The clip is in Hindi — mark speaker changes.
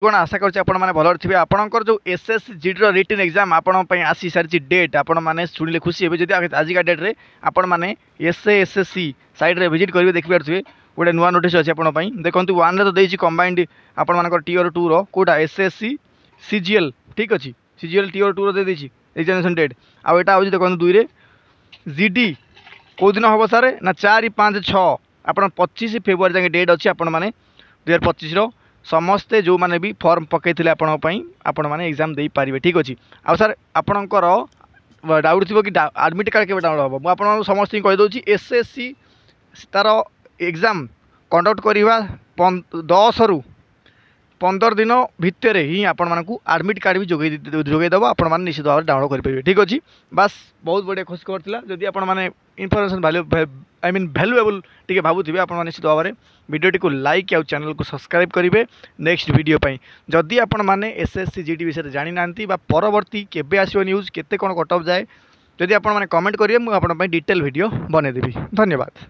Speaker 1: कौन आशा करने भल थे आपंकर जो SSGD रिटन एग्जाम आपण आसी सारी डेट आपण मैंने शुणिले खुशी हे जब आजिका डेट्रे आपण मैंने SSC साइड विजिट करेंगे देखिपे गोटे नुआ नोटिस अच्छी आपंपाई देखो वन तो देती कंबाइंड आपर टीयर 2 रोटा SSC CGL ठीक अच्छे CGL टीयर 2 दे देती एग्जामिनेशन डेट आउ यहाँ हूँ देखो 2 रे GD कौ दिन हम सारे ना 4, 5, 6 आप 25 फेब्रुआरी जाए डेट अच्छी आपण मैंने 2025 समस्ते जो मैंने भी फॉर्म पकई आपण मैंने एग्जाम दे पारे ठीक अच्छे आ सर आपणकर डाउट थी कि आडमिट कार्ड के डाउनलोड हम आप समस्त कहीदे SSC तार एग्जाम कंडक्ट करवा 10 ରୁ 15 दिन भितर ही आपण मानकू आडमिट कार्ड भी जोगेदेव आपण मैंने निश्चित भाव डाउनलोड करेंगे ठीक अच्छे बास बहुत बढ़िया खुशी खबर था जदि आपण मैंने information I mean valuable T भावुवे आप निश्चित भाव में वीडियो को लाइक आउ चैनल को सब्सक्राइब करेंगे नेक्स्ट वीडियो जदि आपण मैंने SSCGD विषय जानी ना परवर्ती केबे आसो न्यूज केते कौन कट ऑफ जाए जदि आपण मैंने कमेंट करेंगे मुझे डिटेल वीडियो बनईदेवी धन्यवाद।